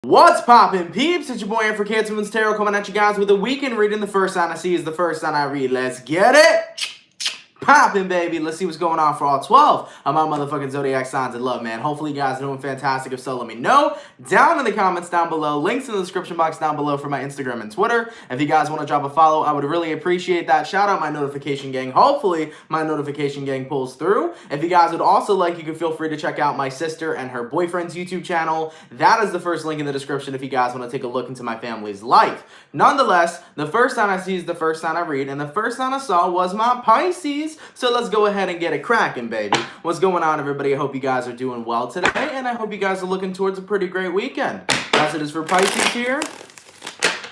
What's poppin', peeps? It's your boy for CancerMoonsTarot coming at you guys with a weekend reading. The first sign I see is the first sign I read. Let's get it! Poppin', baby. Let's see what's going on for all 12 of my motherfucking zodiac signs in love, man. Hopefully you guys are doing fantastic. If so, let me know down in the comments down below. Links in the description box down below for my Instagram and Twitter. If you guys want to drop a follow, I would really appreciate that. Shout out my notification gang. Hopefully my notification gang pulls through. If you guys would also like, you can feel free to check out my sister and her boyfriend's YouTube channel. That is the first link in the description if you guys want to take a look into my family's life. Nonetheless, the first sign I see is the first sign I read, and the first sign I saw was my Pisces. So let's go ahead and get it cracking, baby. What's going on, everybody? I hope you guys are doing well today, and I hope you guys are looking towards a pretty great weekend. As it is for Pisces here,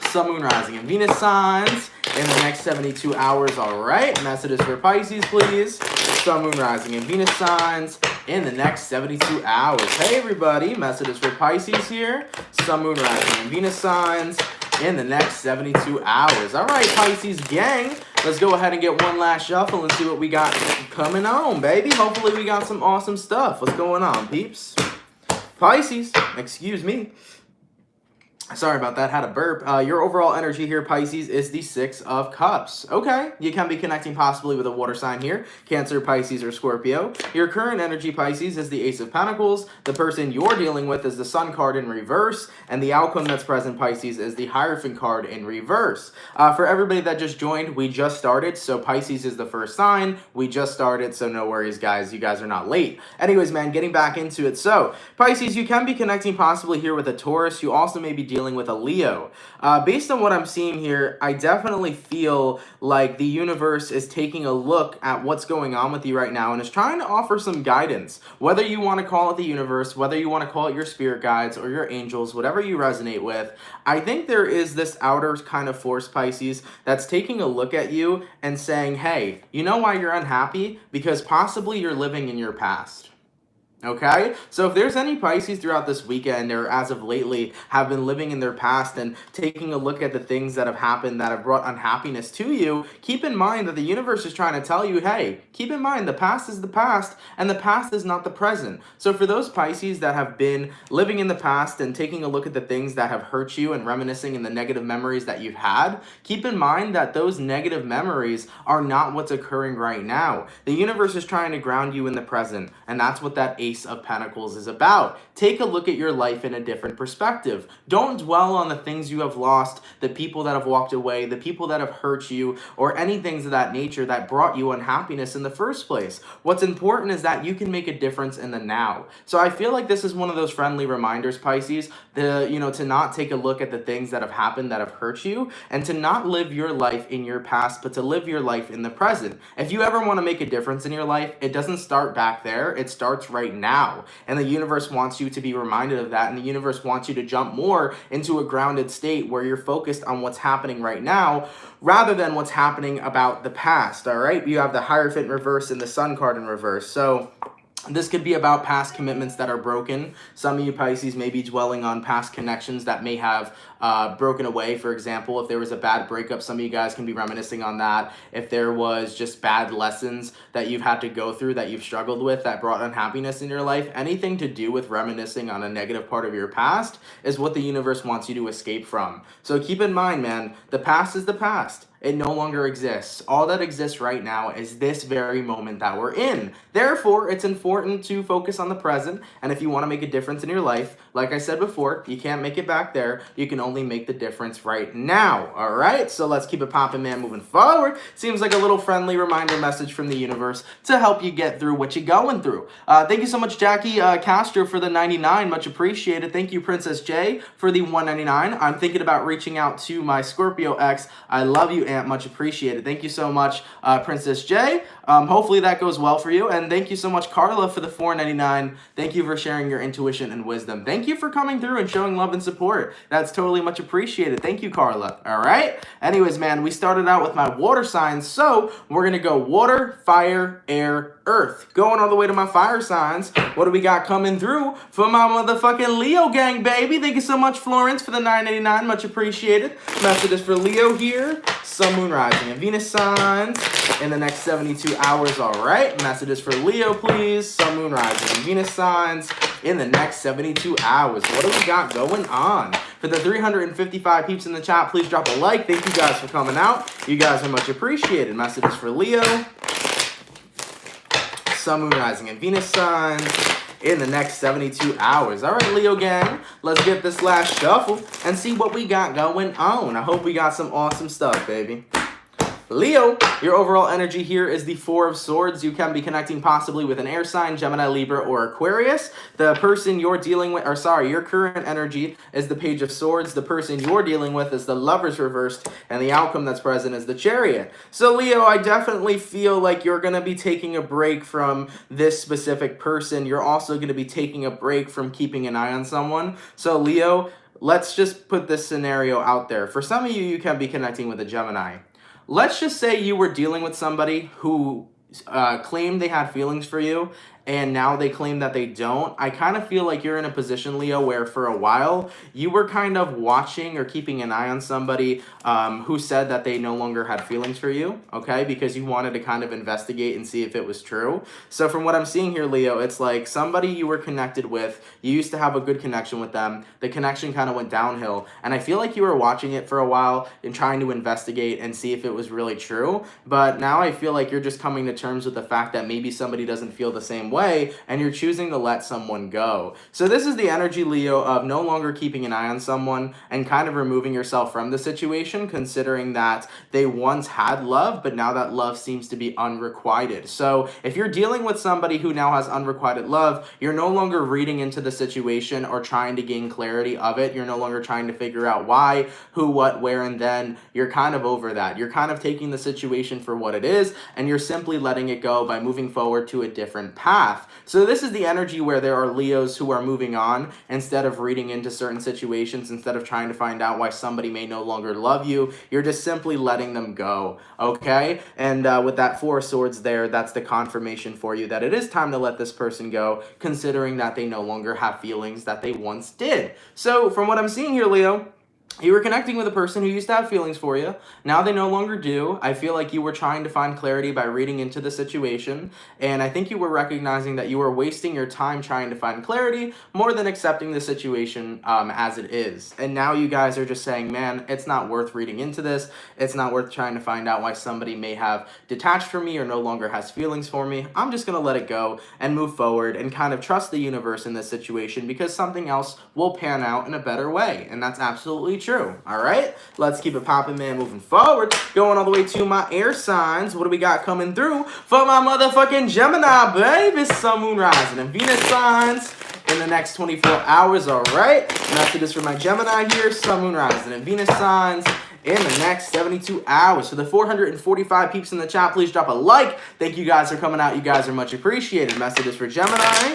Sun, Moon, Rising, and Venus signs in the next 72 hours, all right? And as it is for Pisces, please, Sun, Moon, Rising, and Venus signs in the next 72 hours. Hey, everybody, messages for Pisces here, Sun, Moon, Rising, and Venus signs in the next 72 hours. All right, Pisces gang, let's go ahead and get one last shuffle and see what we got coming on, baby. Hopefully we got some awesome stuff. What's going on, peeps? Pisces, excuse me. Sorry about that, had a burp. Your overall energy here, Pisces, is the Six of Cups. Okay, you can be connecting possibly with a water sign here, Cancer, Pisces, or Scorpio. Your current energy, Pisces, is the Ace of Pentacles. The person you're dealing with is the Sun card in reverse, and the outcome that's present, Pisces, is the Hierophant card in reverse. For everybody that just joined, we just started, so Pisces is the first sign. We just started, so no worries, guys. You guys are not late. Anyways, man, getting back into it. So, Pisces, you can be connecting possibly here with a Taurus. You also may be dealing with a Leo. Based on what I'm seeing here, I definitely feel like the universe is taking a look at what's going on with you right now and is trying to offer some guidance. Whether you want to call it the universe, whether you want to call it your spirit guides or your angels, whatever you resonate with, I think there is this outer kind of force, Pisces, that's taking a look at you and saying, hey, you know why you're unhappy? Because possibly you're living in your past. Okay, so if there's any Pisces throughout this weekend or as of lately have been living in their past and taking a look at the things that have happened that have brought unhappiness to you, keep in mind that the universe is trying to tell you, hey, keep in mind the past is the past and the past is not the present. So for those Pisces that have been living in the past and taking a look at the things that have hurt you and reminiscing in the negative memories that you've had, keep in mind that those negative memories are not what's occurring right now. The universe is trying to ground you in the present, and that's what that Ace of Pentacles is about. Take a look at your life in a different perspective. Don't dwell on the things you have lost, the people that have walked away, the people that have hurt you, or any things of that nature that brought you unhappiness in the first place. What's important is that you can make a difference in the now. So I feel like this is one of those friendly reminders, Pisces, to not take a look at the things that have happened that have hurt you, and to not live your life in your past, but to live your life in the present. If you ever want to make a difference in your life, it doesn't start back there, it starts right now. And the universe wants you to be reminded of that, and the universe wants you to jump more into a grounded state where you're focused on what's happening right now rather than what's happening about the past. All right, you have the Hierophant in reverse and the Sun card in reverse. So this could be about past commitments that are broken. Some of you Pisces may be dwelling on past connections that may have broken away. For example, if there was a bad breakup, some of you guys can be reminiscing on that. If there was just bad lessons that you've had to go through, that you've struggled with, that brought unhappiness in your life, anything to do with reminiscing on a negative part of your past is what the universe wants you to escape from. So keep in mind, man, the past is the past. It no longer exists. All that exists right now is this very moment that we're in. Therefore, it's important to focus on the present. And if you want to make a difference in your life, like I said before, you can't make it back there. You can only make the difference right now. All right? So let's keep it popping, man, moving forward. Seems like a little friendly reminder message from the universe to help you get through what you're going through. Thank you so much, Jackie Castro, for the 99. Much appreciated. Thank you, Princess J, for the 199. I'm thinking about reaching out to my Scorpio ex. I love you, Aunt. Much appreciated. Thank you so much, Princess J. Hopefully that goes well for you. And thank you so much, Carla, for the 499. Thank you for sharing your intuition and wisdom. Thank you for coming through and showing love and support. That's totally much appreciated. Thank you, Carla. All right. Anyways, man, we started out with my water signs. So we're going to go water, fire, air, earth. Going all the way to my fire signs. What do we got coming through for my motherfucking Leo gang, baby? Thank you so much, Florence, for the 989. Much appreciated. Message is for Leo here. Sun, Moon, Rising, and Venus signs in the next 72 hours. All right. Messages for Leo, please. Sun, Moon, Rising, and Venus signs in the next 72 hours. What do we got going on? For the 355 peeps in the chat, please drop a like. Thank you guys for coming out. You guys are much appreciated. Messages for Leo, Sun, Moon, Rising, and Venus signs in the next 72 hours. All right, Leo gang, let's get this last shuffle and see what we got going on. I hope we got some awesome stuff, baby. Leo, your overall energy here is the Four of Swords. You can be connecting possibly with an air sign, Gemini, Libra, or Aquarius. The person you're dealing with, your current energy is the Page of Swords. The person you're dealing with is the Lovers reversed, and the outcome that's present is the Chariot. So Leo, I definitely feel like you're going to be taking a break from this specific person. You're also going to be taking a break from keeping an eye on someone. So Leo, let's just put this scenario out there. For some of you, you can be connecting with a Gemini. Let's just say you were dealing with somebody who claimed they had feelings for you, and now they claim that they don't. I kind of feel like you're in a position, Leo, where for a while you were kind of watching or keeping an eye on somebody who said that they no longer had feelings for you, okay? Because you wanted to kind of investigate and see if it was true. So from what I'm seeing here, Leo, it's like somebody you were connected with, you used to have a good connection with them, the connection kind of went downhill, and I feel like you were watching it for a while and trying to investigate and see if it was really true, but now I feel like you're just coming to terms with the fact that maybe somebody doesn't feel the same way, and you're choosing to let someone go. So this is the energy, Leo, of no longer keeping an eye on someone and kind of removing yourself from the situation, considering that they once had love, but now that love seems to be unrequited. So if you're dealing with somebody who now has unrequited love, you're no longer reading into the situation or trying to gain clarity of it. You're no longer trying to figure out why, who, what, where, and then. You're kind of over that. You're kind of taking the situation for what it is, and you're simply letting it go by moving forward to a different path. So this is the energy where there are Leos who are moving on instead of reading into certain situations, instead of trying to find out why somebody may no longer love you. You're just simply letting them go, okay? And with that Four of Swords there, that's the confirmation for you that it is time to let this person go, considering that they no longer have feelings that they once did. So from what I'm seeing here, Leo, you were connecting with a person who used to have feelings for you. Now they no longer do. I feel like you were trying to find clarity by reading into the situation. And I think you were recognizing that you were wasting your time trying to find clarity more than accepting the situation as it is. And now you guys are just saying, man, it's not worth reading into this. It's not worth trying to find out why somebody may have detached from me or no longer has feelings for me. I'm just going to let it go and move forward and kind of trust the universe in this situation, because something else will pan out in a better way. And that's absolutely true. All right, let's keep it popping, man, moving forward. Going all the way to my air signs. What do we got coming through for my motherfucking Gemini, baby? Sun, Moon, Rising, and Venus signs in the next 24 hours. All right, messages for my Gemini here. Sun, Moon, Rising, and Venus signs in the next 72 hours. For the 445 peeps in the chat, please drop a like. Thank you guys for coming out. You guys are much appreciated. Messages for Gemini,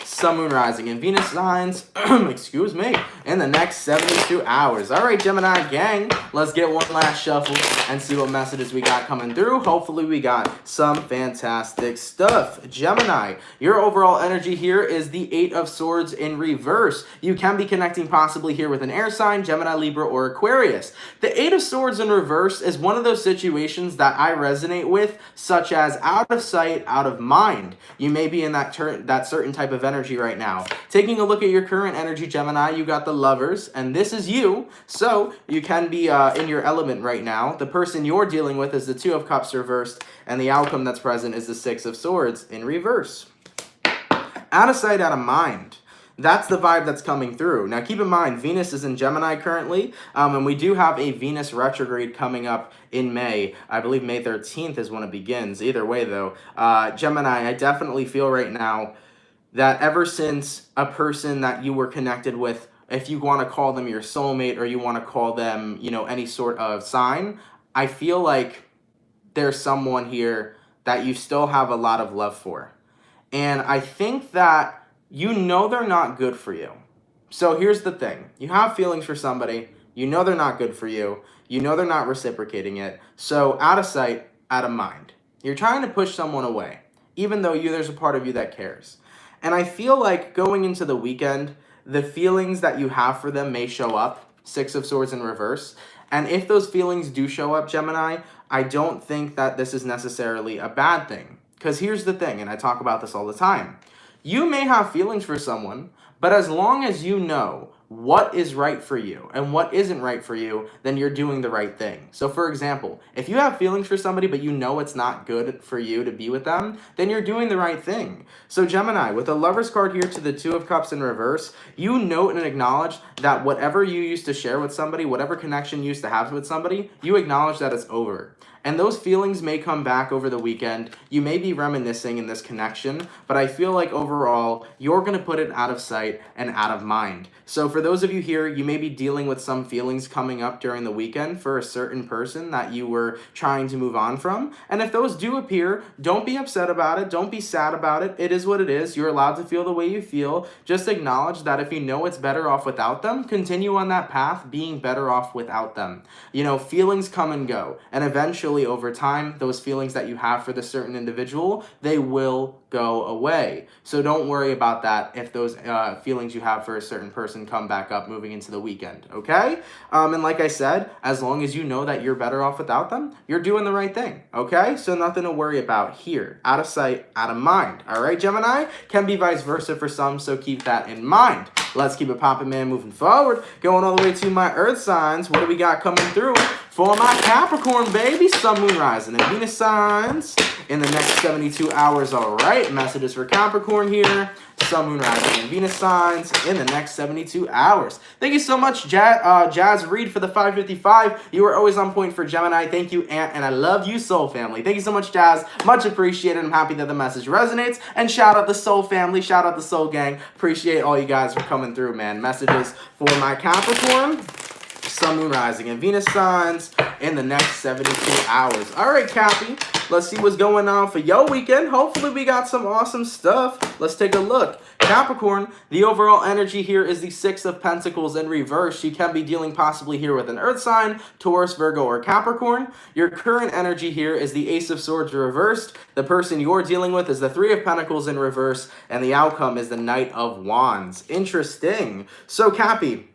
Sun, Moon, Rising, and Venus signs, excuse me, in the next 72 hours. All right, Gemini gang, let's get one last shuffle and see what messages we got coming through. Hopefully we got some fantastic stuff. Gemini, your overall energy here is the Eight of Swords in reverse. You can be connecting possibly here with an air sign, Gemini, Libra, or Aquarius. The Eight of Swords in reverse is one of those situations that I resonate with, such as out of sight, out of mind. You may be in that certain type of energy right now. Taking a look at your current energy, Gemini, you got the Lovers, and this is you, so you can be in your element right now. The person you're dealing with is the Two of Cups reversed, and the outcome that's present is the Six of Swords in reverse. Out of sight, out of mind. That's the vibe that's coming through. Now, keep in mind, Venus is in Gemini currently, and we do have a Venus retrograde coming up in May. I believe May 13th is when it begins. Either way, though, Gemini, I definitely feel right now that ever since a person that you were connected with, if you want to call them your soulmate or you want to call them, you know, any sort of sign, I feel like there's someone here that you still have a lot of love for. And I think that you know they're not good for you. So here's the thing. You have feelings for somebody. You know they're not good for you. You know they're not reciprocating it. So out of sight, out of mind. You're trying to push someone away, even though there's a part of you that cares. And I feel like going into the weekend, the feelings that you have for them may show up, Six of Swords in reverse. And if those feelings do show up, Gemini, I don't think that this is necessarily a bad thing. Because here's the thing, and I talk about this all the time. You may have feelings for someone, but as long as you know what is right for you and what isn't right for you, then you're doing the right thing. So for example, if you have feelings for somebody but you know it's not good for you to be with them, then you're doing the right thing. So Gemini, with the Lovers card here to the Two of Cups in reverse, you note and acknowledge that whatever you used to share with somebody, whatever connection you used to have with somebody, you acknowledge that it's over. And those feelings may come back over the weekend. You may be reminiscing in this connection, but I feel like overall, you're going to put it out of sight and out of mind. So for those of you here, you may be dealing with some feelings coming up during the weekend for a certain person that you were trying to move on from. And if those do appear, don't be upset about it. Don't be sad about it. It is what it is. You're allowed to feel the way you feel. Just acknowledge that if you know it's better off without them, continue on that path being better off without them. You know, feelings come and go. And eventually, over time, those feelings that you have for this certain individual, they will go away. So don't worry about that if those feelings you have for a certain person come back up moving into the weekend, okay? And like I said, as long as you know that you're better off without them, you're doing the right thing, okay? So nothing to worry about here. Out of sight, out of mind, all right, Gemini? Can be vice versa for some, so keep that in mind. Let's keep it popping, man, moving forward. Going all the way to my Earth signs. What do we got coming through for my Capricorn, baby? Sun, Moon, Rising, and Venus signs in the next 72 hours, all right? Messages for Capricorn here. Sun, Moon, Rising, and Venus signs in the next 72 hours. Thank you so much, Jazz Reed, for the 555. You are always on point for Gemini. Thank you, Aunt, and I love you, Soul Family. Thank you so much, Jazz. Much appreciated. I'm happy that the message resonates. And shout out the Soul Family. Shout out the Soul Gang. Appreciate all you guys for coming through, man. Messages for my Capricorn, Sun, Moon, Rising, and Venus signs in the next 72 hours. All right, Cappy. Let's see what's going on for your weekend. Hopefully we got some awesome stuff. Let's take a look. Capricorn, the overall energy here is the Six of Pentacles in reverse. You can be dealing possibly here with an Earth sign, Taurus, Virgo, or Capricorn. Your current energy here is the Ace of Swords reversed. The person you're dealing with is the Three of Pentacles in reverse, and the outcome is the Knight of Wands. Interesting. So, Cappy,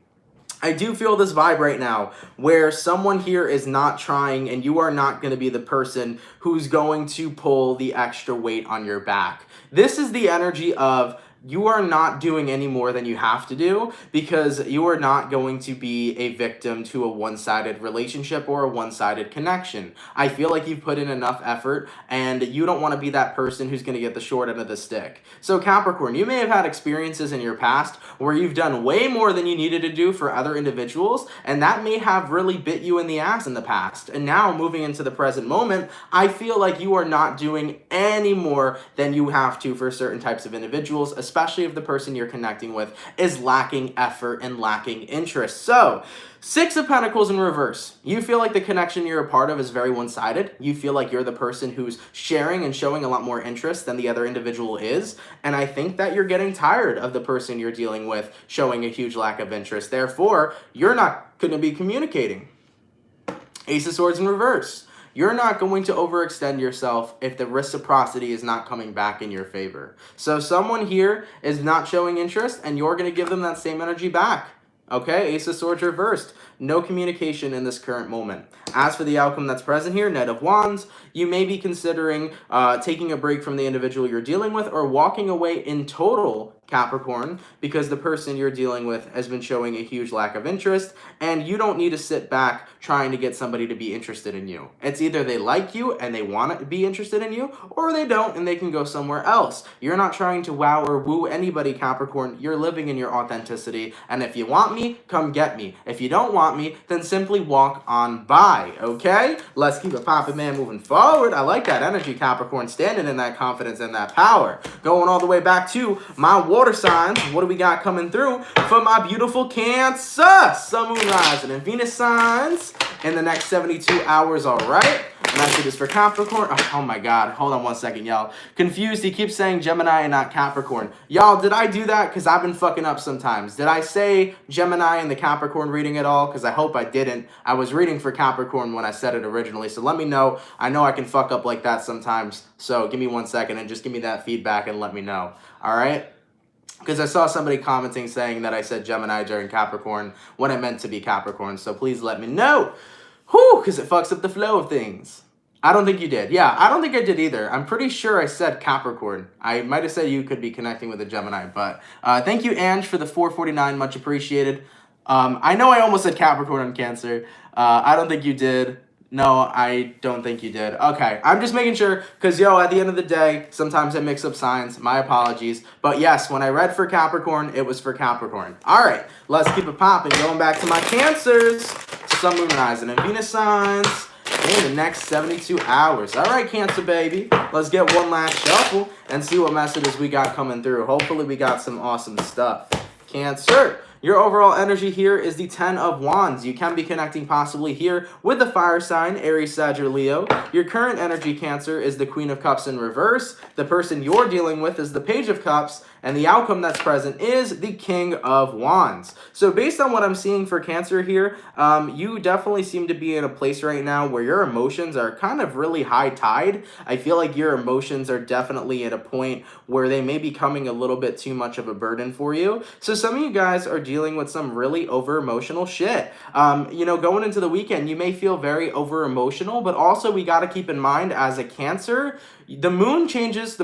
I do feel this vibe right now where someone here is not trying and you are not going to be the person who's going to pull the extra weight on your back. This is the energy of you are not doing any more than you have to do because you are not going to be a victim to a one-sided relationship or a one-sided connection. I feel like you've put in enough effort and you don't want to be that person who's going to get the short end of the stick. So Capricorn, you may have had experiences in your past where you've done way more than you needed to do for other individuals, and that may have really bit you in the ass in the past. And now moving into the present moment, I feel like you are not doing any more than you have to for certain types of individuals, especially if the person you're connecting with is lacking effort and lacking interest. So, Six of Pentacles in reverse. You feel like the connection you're a part of is very one-sided. You feel like you're the person who's sharing and showing a lot more interest than the other individual is. And I think that you're getting tired of the person you're dealing with showing a huge lack of interest. Therefore, you're not going to be communicating. Ace of Swords in reverse. You're not going to overextend yourself if the reciprocity is not coming back in your favor. So someone here is not showing interest and you're going to give them that same energy back. Okay, Ace of Swords reversed. No communication in this current moment. As for the outcome that's present here, Knight of Wands, you may be considering taking a break from the individual you're dealing with or walking away in total, Capricorn, because the person you're dealing with has been showing a huge lack of interest, and you don't need to sit back trying to get somebody to be interested in you. It's either they like you and they want to be interested in you, or they don't and they can go somewhere else. You're not trying to wow or woo anybody, Capricorn. You're living in your authenticity, and if you want me, come get me. If you don't want me, then simply walk on by, okay? Let's keep it popping, man, moving forward. I like that energy, Capricorn, standing in that confidence and that power. Going all the way back to my water signs. What do we got coming through for my beautiful Cancer? Sun, Moon, Rising, and Venus signs in the next 72 hours, all right? Messages for Capricorn. Oh my God. Hold on one second, y'all. Confused. He keeps saying Gemini and not Capricorn. Y'all, did I do that? Because I've been fucking up sometimes. Did I say Gemini in the Capricorn reading at all? Because I hope I didn't. I was reading for Capricorn when I said it originally. So let me know. I know I can fuck up like that sometimes. So give me 1 second and just give me that feedback and let me know. All right? Because I saw somebody commenting saying that I said Gemini during Capricorn when I meant to be Capricorn. So please let me know. Whew, because it fucks up the flow of things. I don't think you did. Yeah, I don't think I did either. I'm pretty sure I said Capricorn. I might have said you could be connecting with a Gemini, but thank you, Ange, for the 449. Much appreciated. I know I almost said Capricorn on Cancer. I don't think you did. No, I don't think you did. Okay, I'm just making sure, because, at the end of the day, sometimes I mix up signs. My apologies. But yes, when I read for Capricorn, it was for Capricorn. All right, let's keep it popping. Going back to my Cancers. Sun, Moon, Rising, and Venus signs in the next 72 hours. All right, Cancer baby. Let's get one last shuffle and see what messages we got coming through. Hopefully we got some awesome stuff. Cancer. Your overall energy here is the 10 of Wands. You can be connecting possibly here with the fire sign, Aries, Sag, or Leo. Your current energy, Cancer, is the Queen of Cups in reverse. The person you're dealing with is the Page of Cups. And the outcome that's present is the King of Wands. So based on what I'm seeing for Cancer here, you definitely seem to be in a place right now where your emotions are kind of really high tide. I feel like your emotions are definitely at a point where they may be becoming a little bit too much of a burden for you. So some of you guys are dealing with some really over emotional shit. Going into the weekend, you may feel very over emotional, but also we got to keep in mind as a Cancer, the moon changes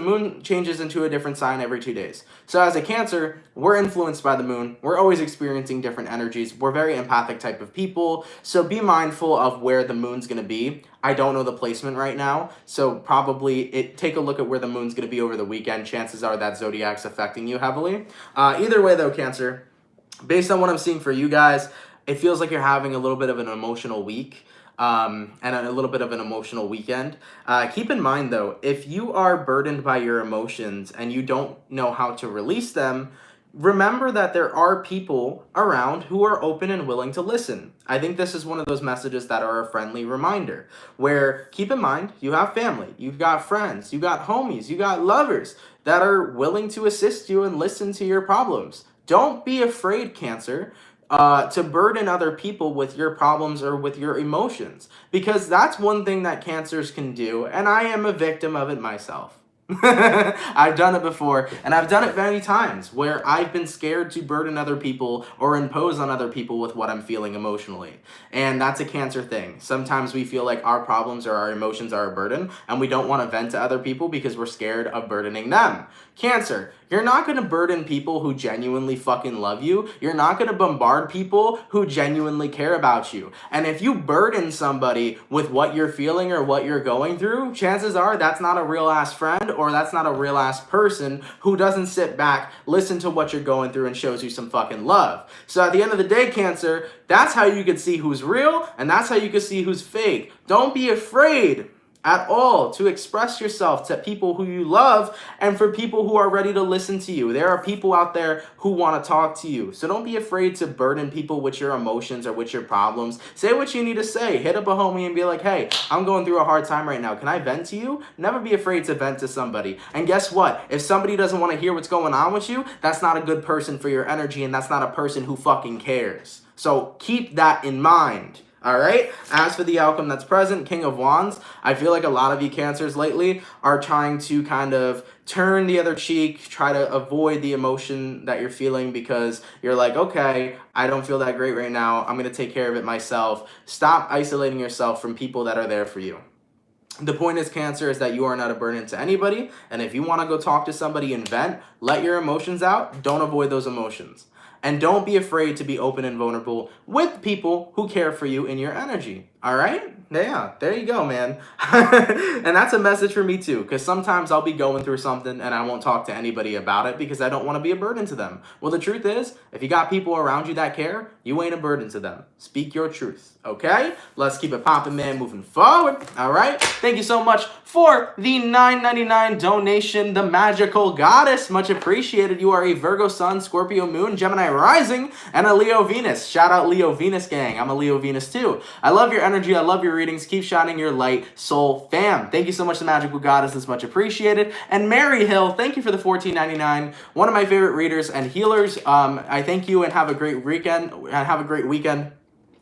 into a different sign every 2 days. So as a Cancer, we're influenced by the moon. We're always experiencing different energies. We're very empathic type of people. So be mindful of where the moon's going to be. I don't know the placement right now. So probably take a look at where the moon's going to be over the weekend. Chances are that zodiac's affecting you heavily. Either way though, Cancer, based on what I'm seeing for you guys, it feels like you're having a little bit of an emotional week. And a little bit of an emotional weekend. Keep in mind, though, if you are burdened by your emotions and you don't know how to release them, remember that there are people around who are open and willing to listen. I think this is one of those messages that are a friendly reminder, where keep in mind, you have family, you've got friends, you got homies, you got lovers that are willing to assist you and listen to your problems. Don't be afraid, Cancer, to burden other people with your problems or with your emotions, because that's one thing that Cancers can do, and I am a victim of it myself. I've done it before, and I've done it many times where I've been scared to burden other people or impose on other people with what I'm feeling emotionally. And that's a Cancer thing. Sometimes we feel like our problems or our emotions are a burden, and we don't want to vent to other people because we're scared of burdening them. Cancer, you're not going to burden people who genuinely fucking love you. You're not going to bombard people who genuinely care about you. And if you burden somebody with what you're feeling or what you're going through, chances are that's not a real ass friend, or that's not a real ass person who doesn't sit back, listen to what you're going through, and shows you some fucking love. So at the end of the day, Cancer, that's how you can see who's real, and that's how you can see who's fake. Don't be afraid at all to express yourself to people who you love and for people who are ready to listen to you. There are people out there who want to talk to you. So don't be afraid to burden people with your emotions or with your problems. Say what you need to say. Hit up a homie and be like, hey, I'm going through a hard time right now. Can I vent to you? Never be afraid to vent to somebody. And guess what? If somebody doesn't want to hear what's going on with you, that's not a good person for your energy, and that's not a person who fucking cares. So keep that in mind. All right. As for the outcome that's present, King of Wands, I feel like a lot of you Cancers lately are trying to kind of turn the other cheek, try to avoid the emotion that you're feeling because you're like, okay, I don't feel that great right now. I'm going to take care of it myself. Stop isolating yourself from people that are there for you. The point is, Cancer, is that you are not a burden to anybody. And if you want to go talk to somebody and vent, let your emotions out. Don't avoid those emotions. And don't be afraid to be open and vulnerable with people who care for you in your energy. All right? Yeah, there you go, man. And that's a message for me too, because sometimes I'll be going through something and I won't talk to anybody about it because I don't want to be a burden to them. Well, the truth is, if you got people around you that care, you ain't a burden to them. Speak your truth, okay? Let's keep it popping, man, moving forward. All right? Thank you so much for the $9.99 donation, the Magical Goddess. Much appreciated. You are a Virgo Sun, Scorpio Moon, Gemini Rising, and a Leo Venus. Shout out Leo Venus gang. I'm a Leo Venus too. I love your energy. I love your readings. Keep shining your light, soul fam. Thank you so much, the Magical Goddess. It's much appreciated. And Mary Hill, thank you for the $14.99. One of my favorite readers and healers. I thank you and have a great weekend.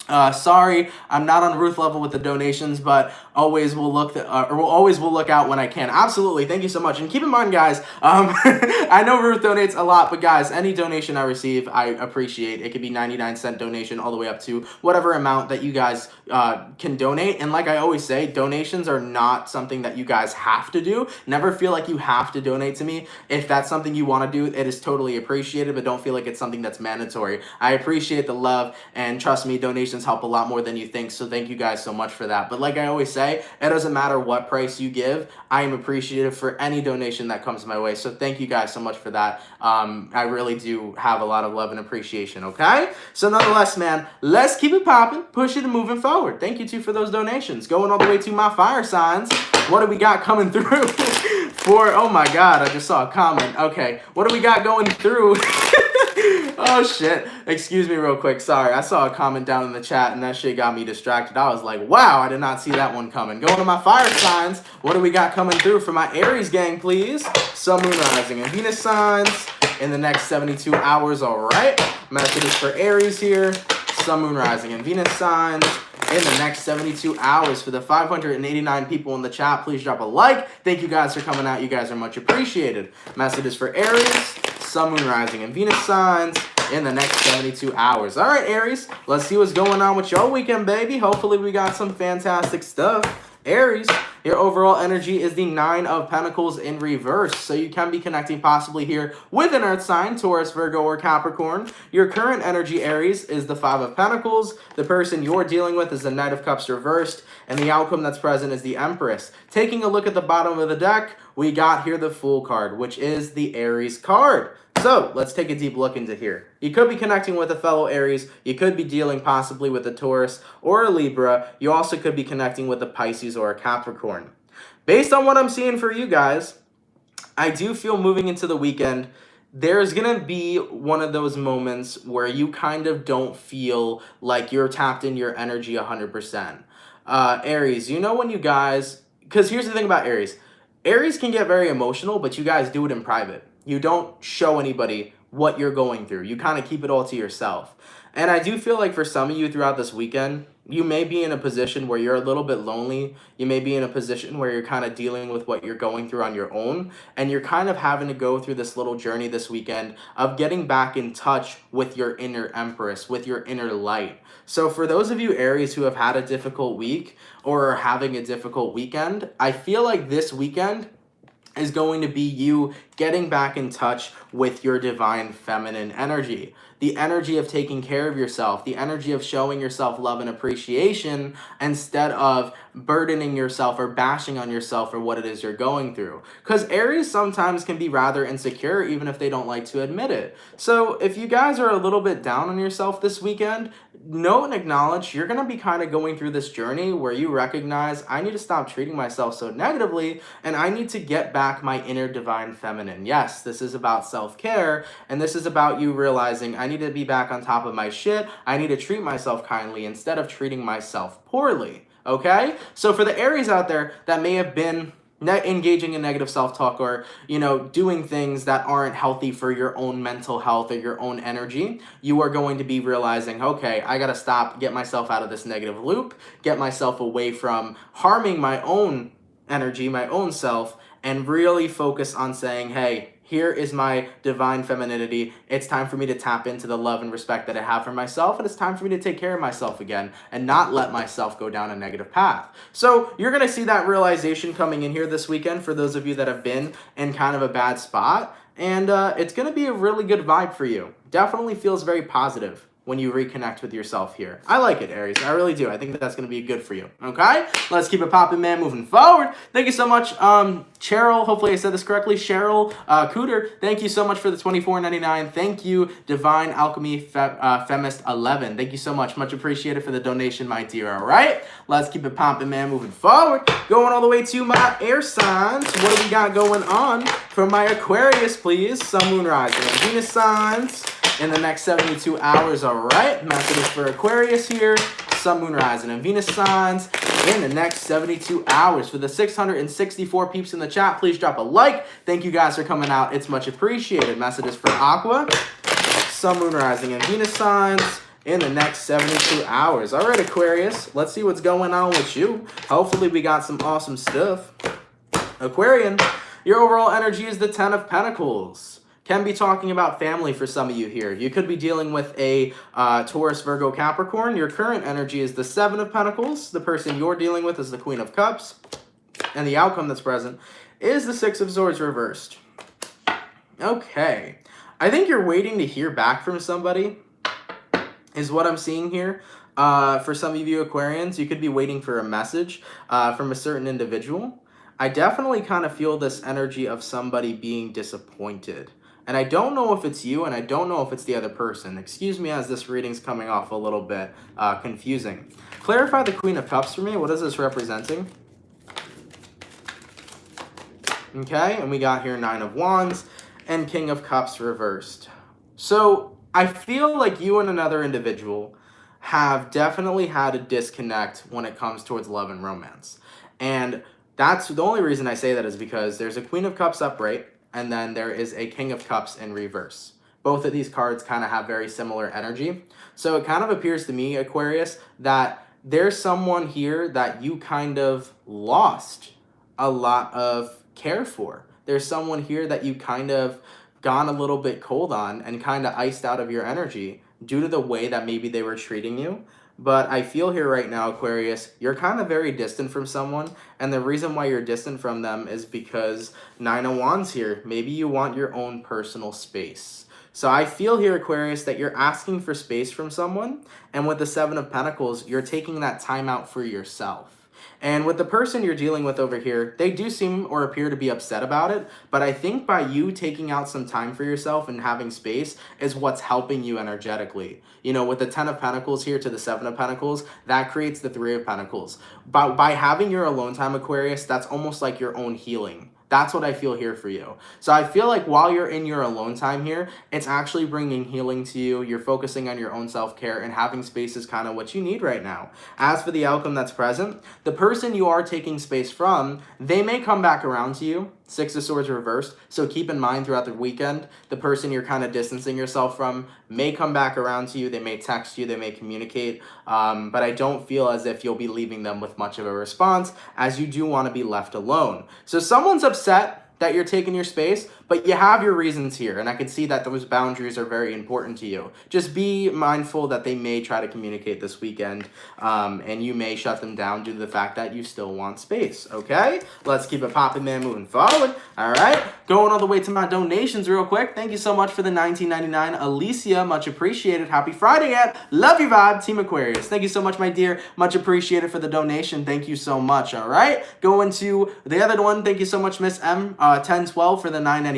Sorry, I'm not on Ruth level with the donations, but always will look out when I can. Absolutely, thank you so much. And keep in mind, guys, I know Ruth donates a lot, but guys, any donation I receive, I appreciate. It could be 99-cent donation all the way up to whatever amount that you guys can donate. And like I always say, donations are not something that you guys have to do. Never feel like you have to donate to me. If that's something you want to do, it is totally appreciated, but don't feel like it's something that's mandatory. I appreciate the love, and trust me, donations help a lot more than you think, so thank you guys so much for that. But like I always say, it doesn't matter what price you give. I am appreciative for any donation that comes my way, so thank you guys so much for that. I really do have a lot of love and appreciation, okay? So nonetheless, man, let's keep it popping, push it, and moving forward. Thank you, too, for those donations. Going all the way to my fire signs. What do we got coming through for, oh my God, I just saw a comment. Okay, what do we got going through? Oh shit, excuse me real quick, sorry. I saw a comment down in the chat and that shit got me distracted. I was like, wow, I did not see that one coming. Going to my fire signs, what do we got coming through for my Aries gang, please? Sun, Moon, Rising, and Venus signs in the next 72 hours, all right? Messages for Aries here. Sun, Moon, Rising, and Venus signs in the next 72 hours. For the 589 people in the chat, please drop a like. Thank you guys for coming out. You guys are much appreciated. Messages for Aries, Sun, Moon, Rising, and Venus signs in the next 72 hours. All right, Aries, let's see what's going on with your weekend, baby. Hopefully we got some fantastic stuff. Aries, your overall energy is the 9 of Pentacles in reverse, so you can be connecting possibly here with an earth sign, Taurus, Virgo, or Capricorn. Your current energy, Aries, is the 5 of Pentacles. The person you're dealing with is the Knight of Cups reversed, and the outcome that's present is the Empress. Taking a look at the bottom of the deck, we got here the Fool card, which is the Aries card. So let's take a deep look into here. You could be connecting with a fellow Aries. You could be dealing possibly with a Taurus or a Libra. You also could be connecting with a Pisces or a Capricorn. Based on what I'm seeing for you guys, I do feel moving into the weekend, there's going to be one of those moments where you kind of don't feel like you're tapped in your energy 100%. Aries, you know when you guys, because here's the thing about Aries. Aries can get very emotional, but you guys do it in private. You don't show anybody what you're going through. You kind of keep it all to yourself. And I do feel like for some of you throughout this weekend, you may be in a position where you're a little bit lonely. You may be in a position where you're kind of dealing with what you're going through on your own. And you're kind of having to go through this little journey this weekend of getting back in touch with your inner Empress, with your inner light. So for those of you Aries who have had a difficult week or are having a difficult weekend, I feel like this weekend is going to be you getting back in touch with your divine feminine energy. The energy of taking care of yourself, the energy of showing yourself love and appreciation instead of burdening yourself or bashing on yourself for what it is you're going through. Because Aries sometimes can be rather insecure even if they don't like to admit it. So if you guys are a little bit down on yourself this weekend, know and acknowledge you're going to be kind of going through this journey where you recognize I need to stop treating myself so negatively and I need to get back my inner divine feminine. Yes, this is about self-care and this is about you realizing I need to be back on top of my shit. I need to treat myself kindly instead of treating myself poorly. Okay? So for the Aries out there that may have been engaging in negative self-talk or, doing things that aren't healthy for your own mental health or your own energy, you are going to be realizing, okay, I got to stop, get myself out of this negative loop, get myself away from harming my own energy, my own self, and really focus on saying, hey, here is my divine femininity. It's time for me to tap into the love and respect that I have for myself, and it's time for me to take care of myself again and not let myself go down a negative path. So you're going to see that realization coming in here this weekend for those of you that have been in kind of a bad spot, and it's going to be a really good vibe for you. Definitely feels very positive when you reconnect with yourself here. I like it, Aries. I really do. I think that's going to be good for you. Okay? Let's keep it popping, man, moving forward. Thank you so much, Cheryl. Hopefully I said this correctly. Cheryl Cooter, thank you so much for the $24.99. Thank you, Divine Alchemy Femist 11. Thank you so much. Much appreciated for the donation, my dear. All right? Let's keep it popping, man, moving forward. Going all the way to my air signs. What do we got going on for my Aquarius, please? Sun, Moon, Rising, and Venus signs in the next 72 hours, all right? Messages for Aquarius here. Sun, Moon, Rising, and Venus signs in the next 72 hours. For the 664 peeps in the chat, please drop a like. Thank you guys for coming out. It's much appreciated. Messages for Aqua. Sun, Moon, Rising, and Venus signs in the next 72 hours. All right, Aquarius, let's see what's going on with you. Hopefully we got some awesome stuff. Aquarian, your overall energy is the 10 of Pentacles. Can be talking about family for some of you here. You could be dealing with a Taurus, Virgo, Capricorn. Your current energy is the 7 of Pentacles. The person you're dealing with is the Queen of Cups. And the outcome that's present is the 6 of Swords reversed. Okay. I think you're waiting to hear back from somebody, is what I'm seeing here. For some of you Aquarians, you could be waiting for a message from a certain individual. I definitely kind of feel this energy of somebody being disappointed. And I don't know if it's you, and I don't know if it's the other person. Excuse me as this reading's coming off a little bit confusing. Clarify the Queen of Cups for me. What is this representing? Okay, and we got here 9 of Wands and King of Cups reversed. So I feel like you and another individual have definitely had a disconnect when it comes towards love and romance. And that's the only reason I say that is because there's a Queen of Cups upright, and then there is a King of Cups in reverse. Both of these cards kind of have very similar energy. So it kind of appears to me, Aquarius, that there's someone here that you kind of lost a lot of care for. There's someone here that you kind of gone a little bit cold on and kind of iced out of your energy due to the way that maybe they were treating you. But I feel here right now, Aquarius, you're kind of very distant from someone. And the reason why you're distant from them is because 9 of Wands here. Maybe you want your own personal space. So I feel here, Aquarius, that you're asking for space from someone. And with the 7 of Pentacles, you're taking that time out for yourself. And with the person you're dealing with over here, they do seem or appear to be upset about it. But I think by you taking out some time for yourself and having space is what's helping you energetically. You know, with the 10 of Pentacles here to the 7 of Pentacles, that creates the 3 of Pentacles. By having your alone time, Aquarius, that's almost like your own healing. That's what I feel here for you. So I feel like while you're in your alone time here, it's actually bringing healing to you. You're focusing on your own self-care, and having space is kind of what you need right now. As for the outcome that's present, the person you are taking space from, they may come back around to you. 6 of Swords reversed. So keep in mind throughout the weekend, the person you're kind of distancing yourself from may come back around to you. They may text you. They may communicate. But I don't feel as if you'll be leaving them with much of a response, as you do want to be left alone. So someone's upset that you're taking your space, but you have your reasons here, and I can see that those boundaries are very important to you. Just be mindful that they may try to communicate this weekend, and you may shut them down due to the fact that you still want space, okay? Let's keep it popping, man, moving forward. All right, going all the way to my donations real quick. Thank you so much for the $19.99. Alicia, much appreciated. Happy Friday, at Love You Vibe, Team Aquarius. Thank you so much, my dear. Much appreciated for the donation. Thank you so much, all right? Going to the other one. Thank you so much, Miss M. 1012 for the $9.99.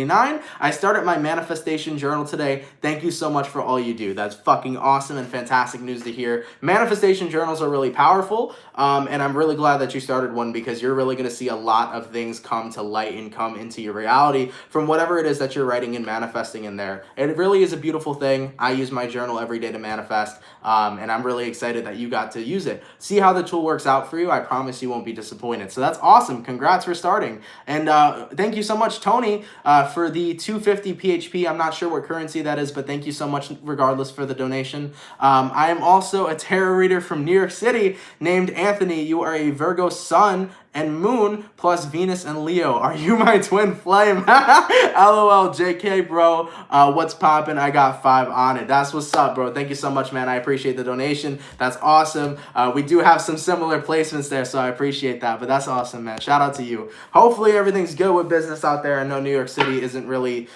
I started my manifestation journal today. Thank you so much for all you do. That's fucking awesome and fantastic news to hear. Manifestation journals are really powerful, and I'm really glad that you started one, because you're really going to see a lot of things come to light and come into your reality from whatever it is that you're writing and manifesting in there. It really is a beautiful thing. I use my journal every day to manifest, and I'm really excited that you got to use it. See how the tool works out for you. I promise you won't be disappointed. So that's awesome. Congrats for starting. And thank you so much, Tony, for the 250 PHP. I'm not sure what currency that is, but thank you so much regardless for the donation. I am also a tarot reader from New York City named Anthony. You are a Virgo sun and moon plus Venus and Leo. Are you my twin flame? LOL, JK, bro. What's poppin'? I got 5 on it. That's what's up, bro. Thank you so much, man. I appreciate the donation. That's awesome. We do have some similar placements there, so I appreciate that. But that's awesome, man. Shout out to you. Hopefully everything's good with business out there. I know New York City isn't really,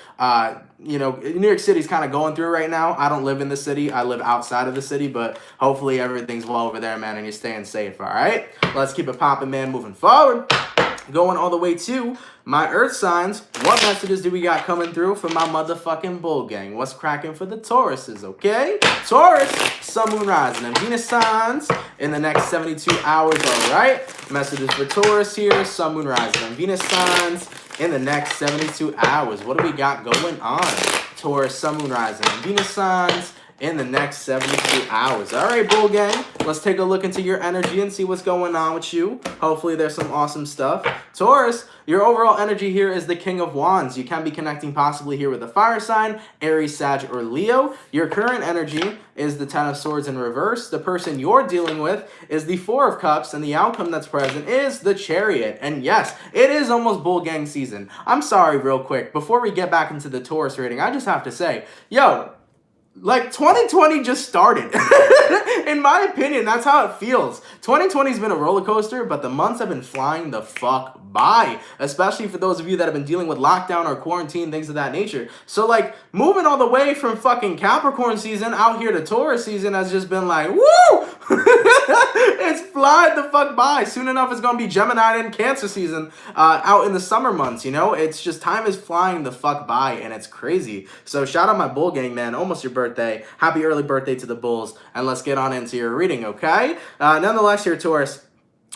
you know, New York City's kind of going through right now. I don't live in the city. I live outside of the city, but hopefully everything's well over there, man, and you're staying safe, all right? Let's keep it popping, man, moving forward. Going all the way to my earth signs. What messages do we got coming through for my motherfucking bull gang? What's cracking for the Tauruses, okay? Taurus, Sun, Moon, Rising, and Venus signs in the next 72 hours, all right? Messages for Taurus here, Sun, Moon, Rising, and Venus signs in the next 72 hours. What do we got going on? Taurus, Sun, Moon, Rising, and Venus signs in the next 72 hours. All right, Bull Gang, let's take a look into your energy and see what's going on with you. Hopefully there's some awesome stuff. Taurus, your overall energy here is the King of Wands. You can be connecting possibly here with a fire sign, Aries, Sag, or Leo. Your current energy is the Ten of Swords in reverse. The person you're dealing with is the Four of Cups, and the outcome that's present is the Chariot. And yes, it is almost Bull Gang season. I'm sorry, real quick, before we get back into the Taurus reading, I just have to say, yo, like 2020 just started. In my opinion, that's how it feels. 2020's been a roller coaster, but the months have been flying the fuck by, especially for those of you that have been dealing with lockdown or quarantine, things of that nature. So like moving all the way from fucking Capricorn season out here to Taurus season has just been like, woo! It's flying the fuck by. Soon enough, it's gonna be Gemini and Cancer season out in the summer months, you know? It's just time is flying the fuck by, and it's crazy. So shout out my Bull Gang, man. Almost your birthday. Happy early birthday to the Bulls, and let's get on into your reading, okay? Nonetheless, here, Taurus,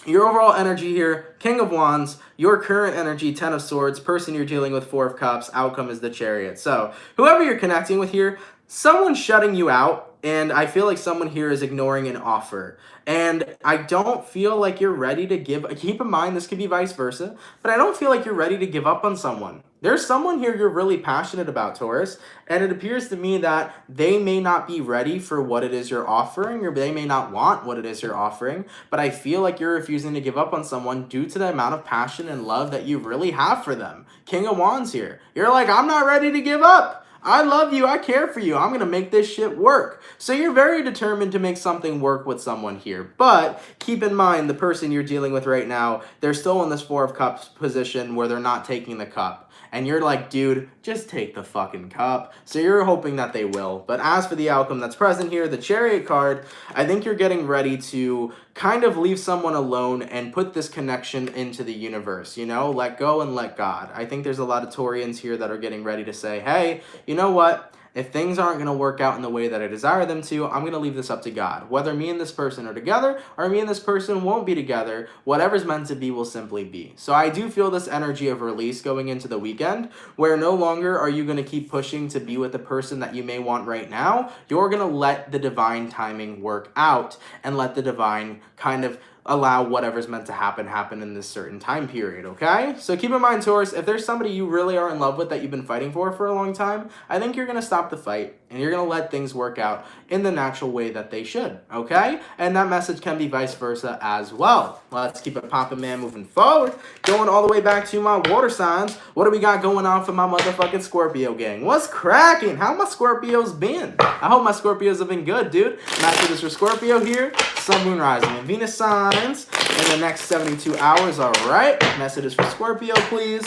your overall energy here, King of Wands, your current energy, Ten of Swords, person you're dealing with, Four of Cups, outcome is the Chariot. So whoever you're connecting with here, someone's shutting you out, and I feel like someone here is ignoring an offer. And I don't feel like you're ready to give, keep in mind, this could be vice versa, but I don't feel like you're ready to give up on someone. There's someone here you're really passionate about, Taurus, and it appears to me that they may not be ready for what it is you're offering, or they may not want what it is you're offering, but I feel like you're refusing to give up on someone due to the amount of passion and love that you really have for them. King of Wands here. You're like, I'm not ready to give up. I love you. I care for you. I'm going to make this shit work. So you're very determined to make something work with someone here. But keep in mind, the person you're dealing with right now, they're still in this Four of Cups position where they're not taking the cup. And you're like, dude, just take the fucking cup. So you're hoping that they will. But as for the outcome that's present here, the Chariot card, I think you're getting ready to kind of leave someone alone and put this connection into the universe, you know? Let go and let God. I think there's a lot of Taurians here that are getting ready to say, hey, you know what? If things aren't going to work out in the way that I desire them to, I'm going to leave this up to God. Whether me and this person are together or me and this person won't be together, whatever's meant to be will simply be. So I do feel this energy of release going into the weekend, where no longer are you going to keep pushing to be with the person that you may want right now. You're going to let the divine timing work out and let the divine kind of allow whatever's meant to happen in this certain time period, okay? So keep in mind, Taurus, if there's somebody you really are in love with that you've been fighting for a long time, I think you're going to stop the fight and you're going to let things work out in the natural way that they should, okay? And that message can be vice versa as well. Let's keep it popping, man, moving forward. Going all the way back to my water signs. What do we got going on for my motherfucking Scorpio gang? What's cracking? How my Scorpios been? I hope my Scorpios have been good, dude. Messages for Scorpio here. Sun, Moon, Rising, and Venus signs in the next 72 hours, all right? Messages for Scorpio, please.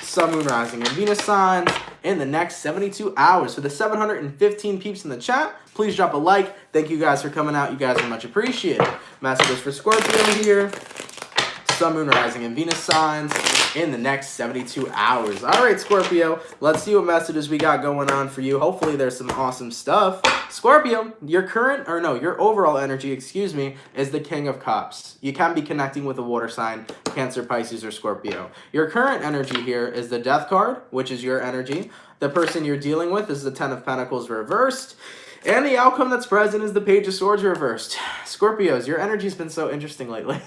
Sun, Moon, Rising, and Venus signs in the next 72 hours. For the 715 peeps in the chat, please drop a like. Thank you guys for coming out. You guys are much appreciated. Messages for Scorpio here. Sun, Moon, Rising, and Venus signs in the next 72 hours. All right, Scorpio, let's see what messages we got going on for you. Hopefully there's some awesome stuff. Scorpio, your overall energy, is the King of Cups. You can be connecting with a water sign, Cancer, Pisces, or Scorpio. Your current energy here is the Death card, which is your energy. The person you're dealing with is the Ten of Pentacles reversed. And the outcome that's present is the Page of Swords reversed. Scorpios, your energy's been so interesting lately.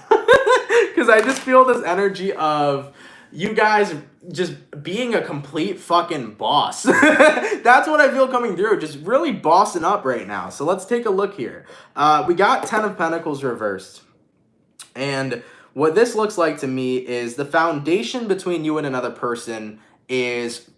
Because I just feel this energy of you guys just being a complete fucking boss. That's what I feel coming through. Just really bossing up right now. So let's take a look here. We got Ten of Pentacles reversed. And what this looks like to me is the foundation between you and another person is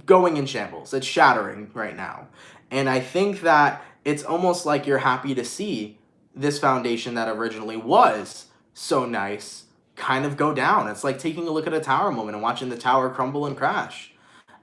going in shambles. It's shattering right now. And I think that it's almost like you're happy to see this foundation that originally was so nice kind of go down. It's like taking a look at a tower moment and watching the tower crumble and crash.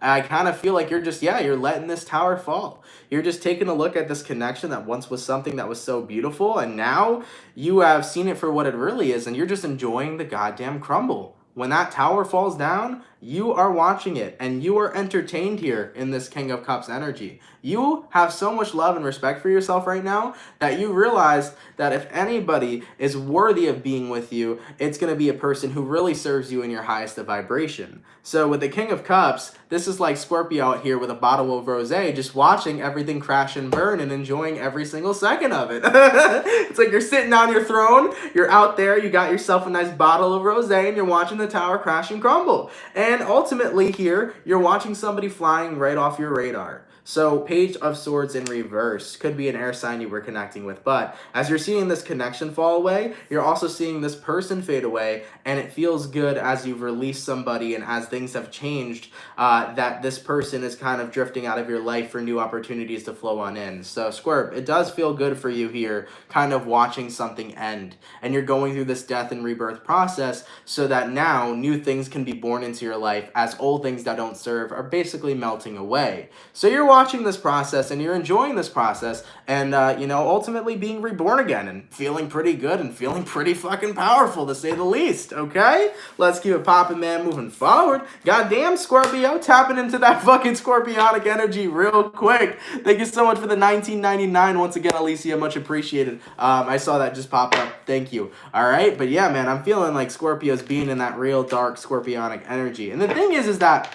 I kind of feel like you're just, you're letting this tower fall. You're just taking a look at this connection that once was something that was so beautiful, and now you have seen it for what it really is, and you're just enjoying the goddamn crumble. When that tower falls down, you are watching it and you are entertained here in this King of Cups energy. You have so much love and respect for yourself right now that you realize that if anybody is worthy of being with you, it's going to be a person who really serves you in your highest of vibration. So with the King of Cups, this is like Scorpio out here with a bottle of rosé, just watching everything crash and burn and enjoying every single second of it. It's like you're sitting on your throne, you're out there, you got yourself a nice bottle of rosé, and you're watching the tower crash and crumble. And ultimately here, you're watching somebody flying right off your radar. So Page of Swords in reverse could be an air sign you were connecting with. But as you're seeing this connection fall away, you're also seeing this person fade away. And it feels good as you've released somebody and as things have changed, that this person is kind of drifting out of your life for new opportunities to flow on in. So Scorp, it does feel good for you here, kind of watching something end. And you're going through this death and rebirth process so that now new things can be born into your life as old things that don't serve are basically melting away. So you're watching this process and you're enjoying this process and, you know, ultimately being reborn again and feeling pretty good and feeling pretty fucking powerful, to say the least, okay? Let's keep it popping, man, moving forward. Goddamn, Scorpio, tapping into that fucking scorpionic energy real quick. Thank you so much for the 1999 once again, Alicia, much appreciated. I saw that just pop up. Thank you. All right, but yeah, man, I'm feeling like Scorpio's being in that real dark scorpionic energy. And the thing is that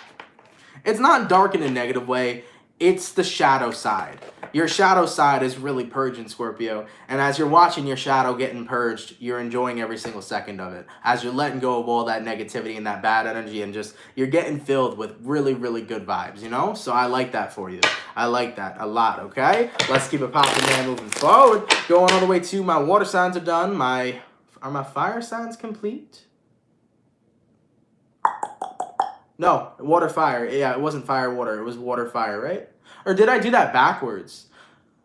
it's not dark in a negative way. It's the shadow side. Your shadow side is really purging, Scorpio. And as you're watching your shadow getting purged, you're enjoying every single second of it. As you're letting go of all that negativity and that bad energy and just, you're getting filled with really, really good vibes, you know? So I like that for you. I like that a lot, okay? Let's keep it popping, man, moving forward. Going all the way to my water signs are done. Are my fire signs complete? No, water, fire. Yeah, it wasn't fire, water. It was water, fire, right? Or did I do that backwards?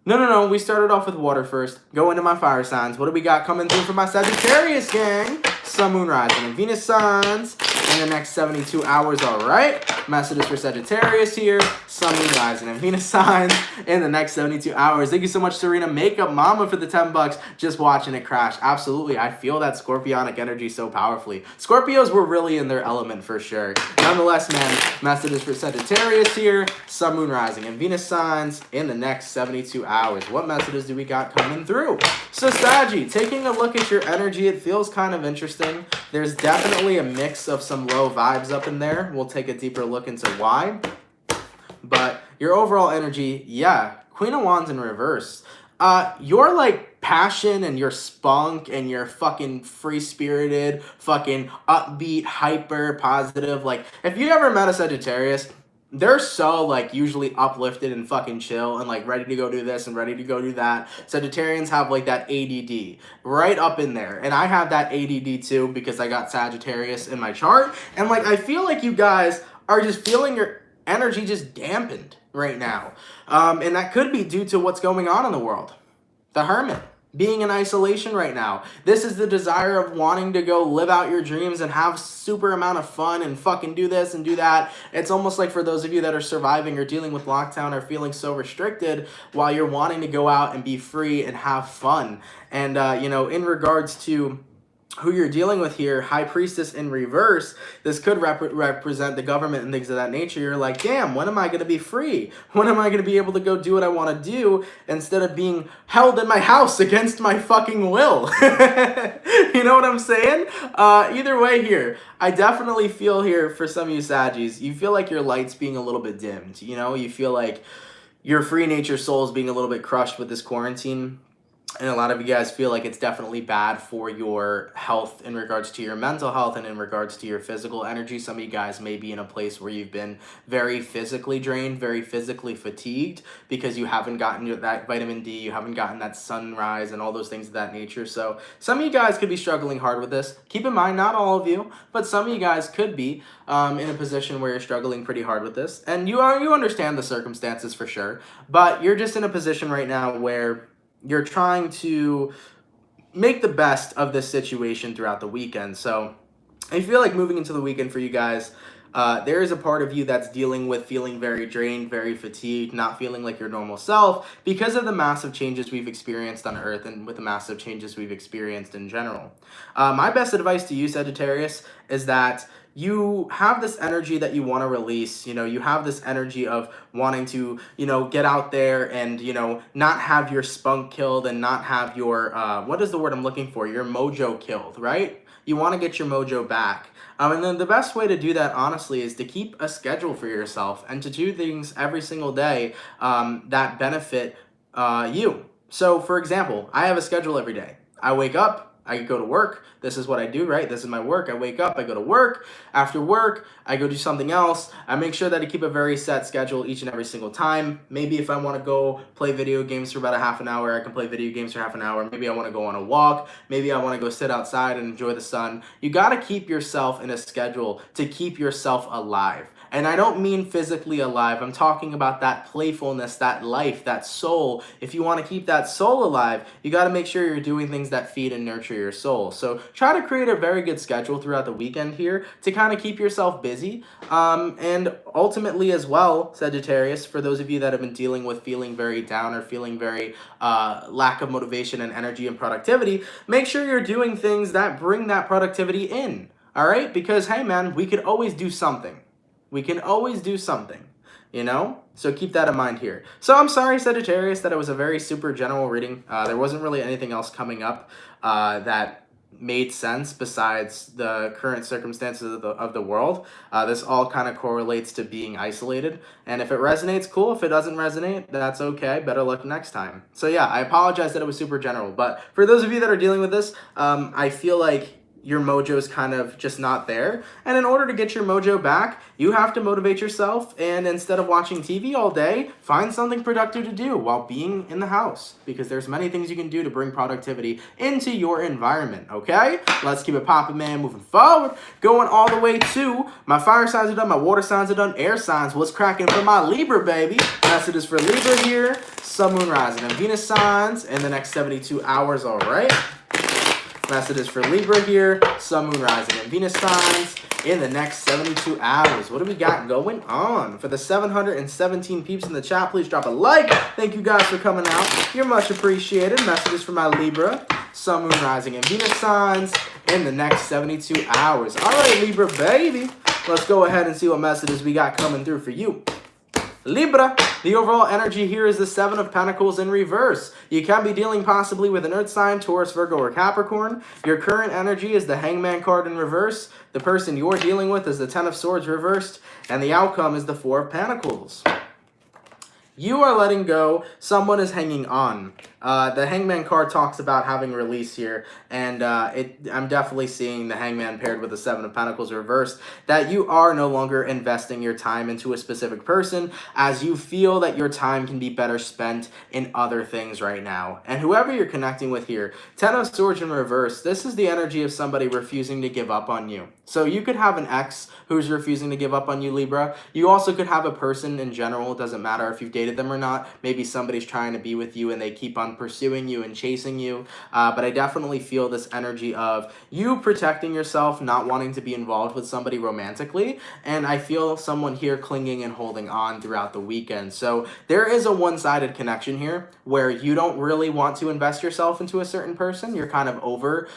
No. We started off with water first. Go into my fire signs. What do we got coming through for my Sagittarius gang? Sun, Moon, Rising, and Venus signs in the next 72 hours, all right? Messages for Sagittarius here. Sun, Moon, Rising, and Venus signs in the next 72 hours. Thank you so much, Serena Makeup Mama, for the 10 bucks. Just watching it crash. Absolutely. I feel that scorpionic energy so powerfully. Scorpios were really in their element for sure. Nonetheless, man, messages for Sagittarius here. Sun, Moon, Rising, and Venus signs in the next 72 hours. What messages do we got coming through? So, Saggy, taking a look at your energy, it feels kind of interesting. There's definitely a mix of some low vibes up in there. We'll take a deeper look into why. But your overall energy, yeah, Queen of Wands in reverse. Your like passion and your spunk and your fucking free-spirited, fucking upbeat, hyper positive. Like, if you ever met a Sagittarius, they're so, like, usually uplifted and fucking chill and, like, ready to go do this and ready to go do that. Sagittarians have, like, that ADD right up in there. And I have that ADD, too, because I got Sagittarius in my chart. And, like, I feel like you guys are just feeling your energy just dampened right now. And that could be due to what's going on in the world. The Hermit. Being in isolation right now. This is the desire of wanting to go live out your dreams and have super amount of fun and fucking do this and do that. It's almost like for those of you that are surviving or dealing with lockdown or feeling so restricted while you're wanting to go out and be free and have fun. And, you know, in regards to who you're dealing with here, High Priestess in reverse, this could represent the government and things of that nature. You're like, damn, when am I going to be free? When am I going to be able to go do what I want to do instead of being held in my house against my fucking will? You know what I'm saying? Either way here, I definitely feel here for some of you Saggies, you feel like your light's being a little bit dimmed. You know, you feel like your free nature soul is being a little bit crushed with this quarantine. And a lot of you guys feel like it's definitely bad for your health in regards to your mental health and in regards to your physical energy. Some of you guys may be in a place where you've been very physically drained, very physically fatigued because you haven't gotten that vitamin D, you haven't gotten that sunrise and all those things of that nature. So some of you guys could be struggling hard with this. Keep in mind, not all of you, but some of you guys could be in a position where you're struggling pretty hard with this. And you understand the circumstances for sure, but you're just in a position right now where you're trying to make the best of this situation throughout the weekend. So I feel like moving into the weekend for you guys, there is a part of you that's dealing with feeling very drained, very fatigued, not feeling like your normal self because of the massive changes we've experienced on Earth and with the massive changes we've experienced in general. My best advice to you, Sagittarius, is that you have this energy that you want to release. You have this energy of wanting to, get out there and, not have your spunk killed and not have your, what is the word I'm looking for? Your mojo killed, right? You want to get your mojo back. And then the best way to do that, honestly, is to keep a schedule for yourself and to do things every single day that benefit you. So, for example, I have a schedule every day. I wake up, I go to work. This is what I do, right? This is my work. I wake up, I go to work. After work, I go do something else. I make sure that I keep a very set schedule each and every single time. Maybe if I want to go play video games for about a half an hour, I can play video games for half an hour. Maybe I want to go on a walk. Maybe I want to go sit outside and enjoy the sun. You got to keep yourself in a schedule to keep yourself alive. And I don't mean physically alive. I'm talking about that playfulness, that life, that soul. If you want to keep that soul alive, you got to make sure you're doing things that feed and nurture your soul. So try to create a very good schedule throughout the weekend here to kind of keep yourself busy. And ultimately as well, Sagittarius, for those of you that have been dealing with feeling very down or feeling very lack of motivation and energy and productivity, make sure you're doing things that bring that productivity in. All right? Because, hey, man, we could always do something. We can always do something, So keep that in mind here. So I'm sorry, Sagittarius, that it was a very super general reading. There wasn't really anything else coming up that made sense besides the current circumstances of the world. This all kind of correlates to being isolated. And if it resonates, cool. If it doesn't resonate, that's okay. Better luck next time. So yeah, I apologize that it was super general. But for those of you that are dealing with this, I feel like your mojo is kind of just not there. And in order to get your mojo back, you have to motivate yourself. And instead of watching TV all day, find something productive to do while being in the house. Because there's many things you can do to bring productivity into your environment, okay? Let's keep it popping, man, moving forward. Going all the way to my fire signs are done, my water signs are done, air signs. What's cracking for my Libra, baby? Messages for Libra here. Sun, Moon, Rising, and Venus signs in the next 72 hours, all right? Messages for Libra here, Sun, Moon, Rising, and Venus signs in the next 72 hours. What do we got going on? For the 717 peeps in the chat, please drop a like. Thank you guys for coming out. You're much appreciated. Messages for my Libra, Sun, Moon, Rising, and Venus signs in the next 72 hours. All right, Libra, baby. Let's go ahead and see what messages we got coming through for you. Libra, the overall energy here is the Seven of Pentacles in reverse. You can be dealing possibly with an earth sign, Taurus, Virgo, or Capricorn. Your current energy is the Hangman card in reverse. The person you're dealing with is the Ten of Swords reversed. And the outcome is the Four of Pentacles. You are letting go. Someone is hanging on. The Hangman card talks about having release here, and I'm definitely seeing the Hangman paired with the Seven of Pentacles reversed, that you are no longer investing your time into a specific person, as you feel that your time can be better spent in other things right now. And whoever you're connecting with here, Ten of Swords in reverse, this is the energy of somebody refusing to give up on you. So you could have an ex who's refusing to give up on you, Libra. You also could have a person in general. It doesn't matter if you've dated them or not. Maybe somebody's trying to be with you and they keep on pursuing you and chasing you. But I definitely feel this energy of you protecting yourself, not wanting to be involved with somebody romantically. And I feel someone here clinging and holding on throughout the weekend. So there is a one-sided connection here where you don't really want to invest yourself into a certain person. You're kind of over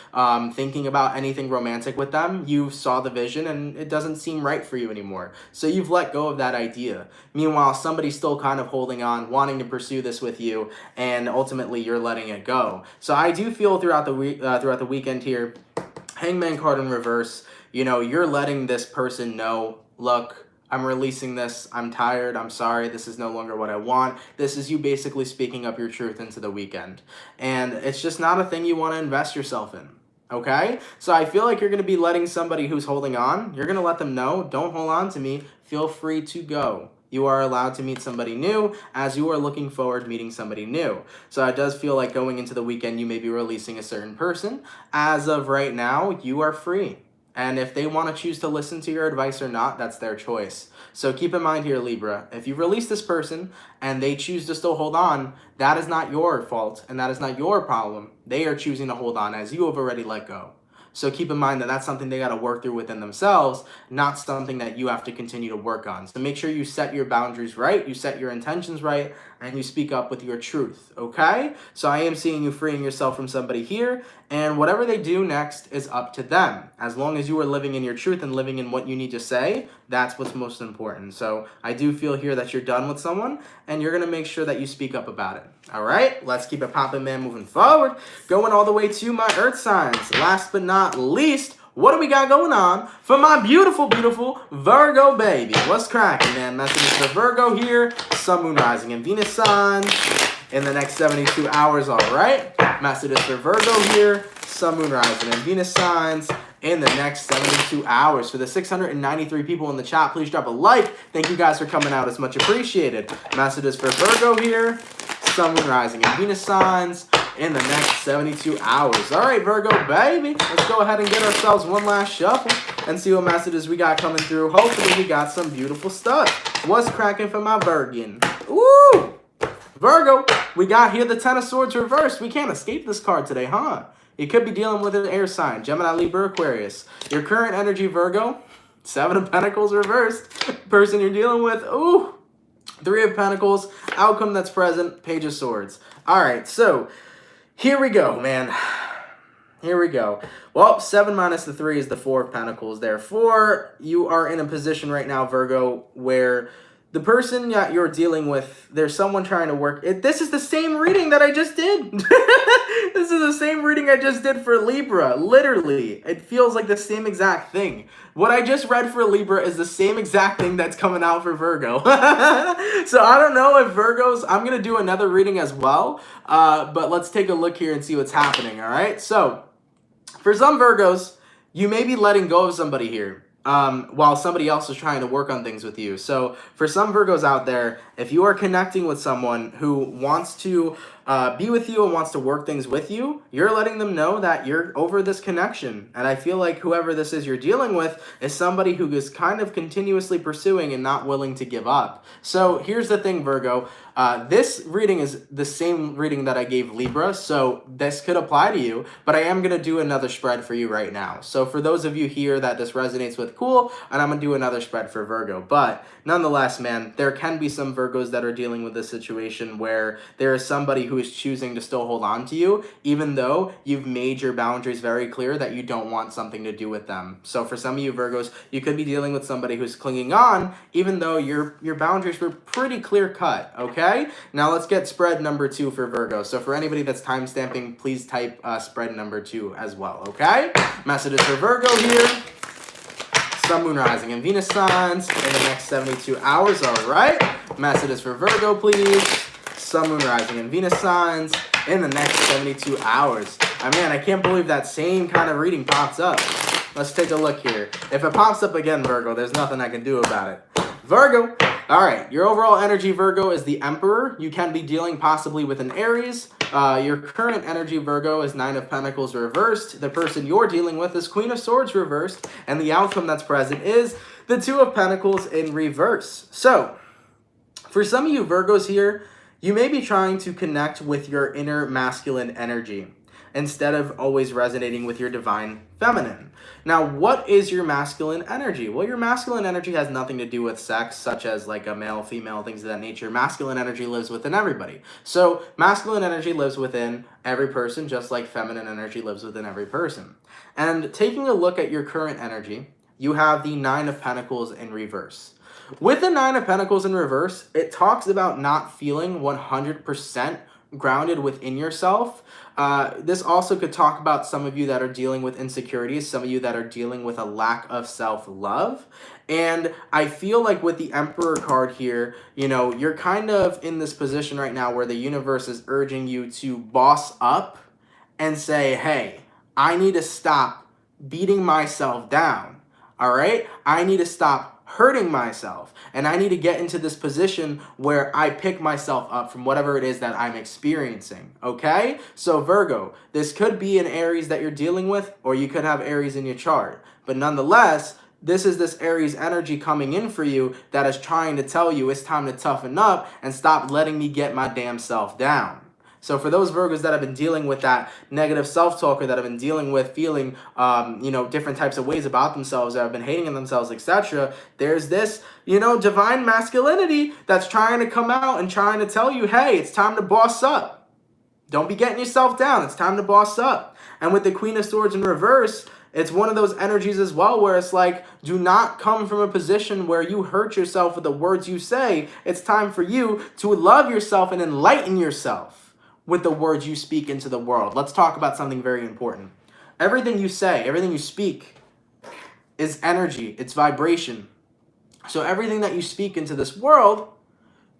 thinking about anything romantic with them. You saw the vision and it doesn't seem right for you anymore. So you've let go of that idea. Meanwhile, somebody's still kind of holding on, wanting to pursue this with you, and ultimately you're letting it go. So I do feel throughout the weekend here, Hangman card in reverse, you're letting this person know, look, I'm releasing this. I'm tired. I'm sorry. This is no longer what I want. This is you basically speaking up your truth into the weekend. And it's just not a thing you want to invest yourself in. Okay? So I feel like you're going to be letting somebody who's holding on, you're going to let them know, don't hold on to me. Feel free to go. You are allowed to meet somebody new as you are looking forward to meeting somebody new. So it does feel like going into the weekend, you may be releasing a certain person. As of right now, you are free. And if they want to choose to listen to your advice or not, that's their choice. So keep in mind here, Libra, if you release this person and they choose to still hold on, that is not your fault and that is not your problem. They are choosing to hold on as you have already let go. So keep in mind that that's something they got to work through within themselves, not something that you have to continue to work on. So make sure you set your boundaries right, you set your intentions right, and you speak up with your truth, okay? So I am seeing you freeing yourself from somebody here, and whatever they do next is up to them. As long as you are living in your truth and living in what you need to say, that's what's most important. So I do feel here that you're done with someone, and you're going to make sure that you speak up about it. All right, let's keep it popping, man, moving forward. Going all the way to my earth signs. Last but not least, what do we got going on for my beautiful, beautiful Virgo baby? What's cracking, man? Messages for Virgo here. Sun, Moon, Rising, and Venus signs in the next 72 hours, all right? Messages for Virgo here. Sun, Moon, Rising, and Venus signs in the next 72 hours. For the 693 people in the chat, please drop a like. Thank you guys for coming out. It's much appreciated. Messages for Virgo here. Sun, Moon, Rising, and Venus signs in the next 72 hours. All right, Virgo, baby. Let's go ahead and get ourselves one last shuffle and see what messages we got coming through. Hopefully, we got some beautiful stuff. What's cracking for my Virgin? Woo! Virgo, we got here the Ten of Swords reversed. We can't escape this card today, huh? You could be dealing with an air sign, Gemini, Libra, Aquarius. Your current energy, Virgo, Seven of Pentacles reversed. Person you're dealing with, ooh, Three of Pentacles, outcome that's present, Page of Swords. All right, so here we go, man. Here we go. Well, 7 minus the 3 is the 4 of Pentacles. Therefore, you are in a position right now, Virgo, where the person that you're dealing with, there's someone trying to work. This is the same reading that I just did. This is the same reading I just did for Libra. Literally, it feels like the same exact thing. What I just read for Libra is the same exact thing that's coming out for Virgo. So I don't know if Virgos, I'm going to do another reading as well. But let's take a look here and see what's happening, all right? So for some Virgos, you may be letting go of somebody here. While somebody else is trying to work on things with you. So for some Virgos out there, if you are connecting with someone who wants to be with you and wants to work things with you, you're letting them know that you're over this connection. And I feel like whoever this is you're dealing with is somebody who is kind of continuously pursuing and not willing to give up. So here's the thing, Virgo. This reading is the same reading that I gave Libra, so this could apply to you, but I am going to do another spread for you right now. So for those of you here that this resonates with, cool, and I'm going to do another spread for Virgo. But nonetheless, man, there can be some Virgos that are dealing with this situation where there is somebody who is choosing to still hold on to you, even though you've made your boundaries very clear that you don't want something to do with them. So for some of you Virgos, you could be dealing with somebody who's clinging on, even though your boundaries were pretty clear cut, okay? Now let's get spread number 2 for Virgo. So for anybody that's timestamping, please type spread number 2 as well, okay? Messages for Virgo here. Sun, Moon, Rising, and Venus signs in the next 72 hours, all right? Messages for Virgo, please. Sun, Moon, Rising, and Venus signs in the next 72 hours. Man, I can't believe that same kind of reading pops up. Let's take a look here. If it pops up again, Virgo, there's nothing I can do about it. Virgo, all right, your overall energy, Virgo, is the Emperor. You can be dealing possibly with an Aries. Your current energy, Virgo, is 9 of Pentacles reversed. The person you're dealing with is Queen of Swords reversed. And the outcome that's present is the 2 of Pentacles in reverse. So, for some of you Virgos here, you may be trying to connect with your inner masculine energy instead of always resonating with your divine feminine. Now, what is your masculine energy? Well, your masculine energy has nothing to do with sex, such as like a male, female, things of that nature. Masculine energy lives within everybody. So masculine energy lives within every person, just like feminine energy lives within every person. And taking a look at your current energy, you have the 9 of Pentacles in reverse. With the 9 of Pentacles in reverse, it talks about not feeling 100% grounded within yourself. This also could talk about some of you that are dealing with insecurities, some of you that are dealing with a lack of self-love. And I feel like with the Emperor card here, you know, you're kind of in this position right now where the universe is urging you to boss up and say, hey, I need to stop beating myself down. All right? I need to stop hurting myself, and I need to get into this position where I pick myself up from whatever it is that I'm experiencing, okay? So Virgo, this could be an Aries that you're dealing with, or you could have Aries in your chart, but nonetheless, this is this Aries energy coming in for you that is trying to tell you it's time to toughen up and stop letting me get my damn self down. So for those Virgos that have been dealing with that negative self-talk, or that have been dealing with feeling, different types of ways about themselves, that have been hating on themselves, etc., there's this, divine masculinity that's trying to come out and trying to tell you, hey, it's time to boss up. Don't be getting yourself down. It's time to boss up. And with the Queen of Swords in reverse, it's one of those energies as well where it's like, do not come from a position where you hurt yourself with the words you say. It's time for you to love yourself and enlighten yourself with the words you speak into the world. Let's talk about something very important. Everything you say, everything you speak is energy. It's vibration. So everything that you speak into this world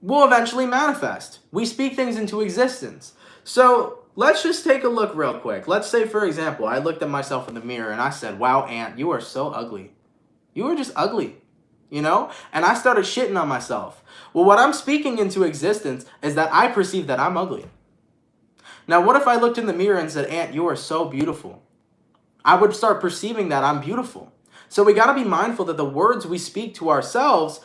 will eventually manifest. We speak things into existence. So let's just take a look real quick. Let's say, for example, I looked at myself in the mirror and I said, wow, Aunt, you are so ugly. You are just ugly, And I started shitting on myself. Well, what I'm speaking into existence is that I perceive that I'm ugly. Now, what if I looked in the mirror and said, Aunt, you are so beautiful? I would start perceiving that I'm beautiful. So we got to be mindful that the words we speak to ourselves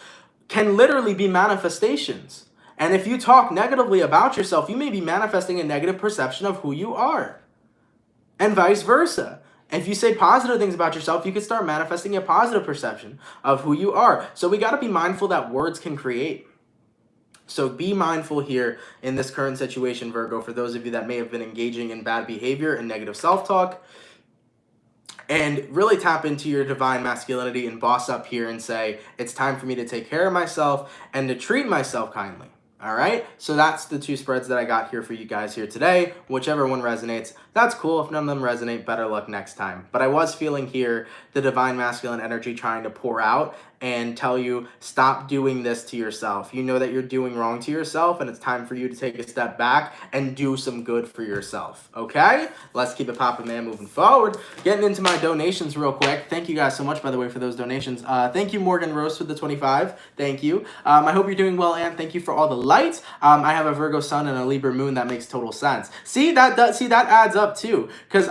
can literally be manifestations. And if you talk negatively about yourself, you may be manifesting a negative perception of who you are. And vice versa. If you say positive things about yourself, you can start manifesting a positive perception of who you are. So we got to be mindful that words can create. So be mindful here in this current situation, Virgo, for those of you that may have been engaging in bad behavior and negative self-talk. And really tap into your divine masculinity and boss up here and say, it's time for me to take care of myself and to treat myself kindly. All right, so that's the two spreads that I got here for you guys here today. Whichever one resonates, that's cool. If none of them resonate, better luck next time. But I was feeling here the divine masculine energy trying to pour out and tell you, stop doing this to yourself. You know that you're doing wrong to yourself, and it's time for you to take a step back and do some good for yourself, okay? Let's keep it poppin', man, moving forward. Getting into my donations real quick. Thank you guys so much, by the way, for those donations. Thank you, Morgan Rose, for the 25. Thank you. I hope you're doing well, Ann. Thank you for all the lights. I have a Virgo sun and a Libra moon. That makes total sense. See, that adds up, too, because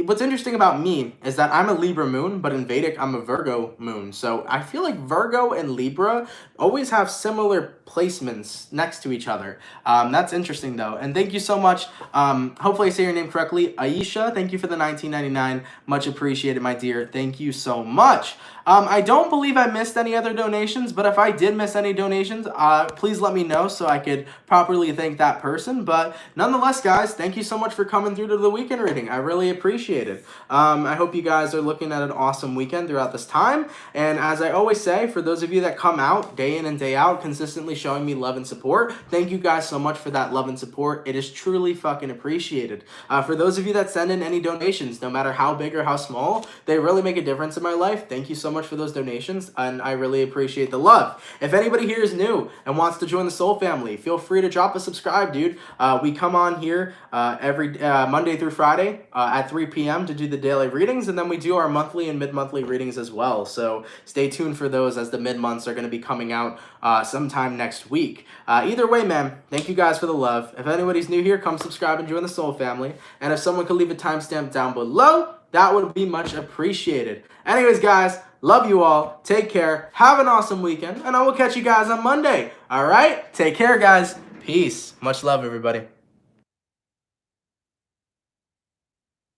what's interesting about me is that I'm a Libra moon, but in Vedic, I'm a Virgo moon. So I feel like Virgo and Libra always have similar placements next to each other. That's interesting, though. And thank you so much. Hopefully I say your name correctly. Aisha, thank you for the $19.99. Much appreciated, my dear. Thank you so much. I don't believe I missed any other donations, but if I did miss any donations, please let me know so I could properly thank that person. But nonetheless, guys, thank you so much for coming through to the weekend reading. I really appreciate it. I hope you guys are looking at an awesome weekend throughout this time. And as I always say, for those of you that come out day in and day out, consistently showing me love and support, thank you guys so much for that love and support. It is truly fucking appreciated. For those of you that send in any donations, no matter how big or how small, they really make a difference in my life. Thank you so much for those donations, and I really appreciate the love. If anybody here is new and wants to join the Soul family, feel free to drop a subscribe, dude. We come on here every Monday through Friday at 3 p.m. to do the daily readings, and then we do our monthly and mid-monthly readings as well. So stay tuned for those, as the mid-months are going to be coming out sometime next week. Either way, man, thank you guys for the love. If anybody's new here, come subscribe and join the Soul family. And if someone could leave a timestamp down below, that would be much appreciated. Anyways, guys, love you all. Take care. Have an awesome weekend. And I will catch you guys on Monday. All right? Take care, guys. Peace. Much love, everybody.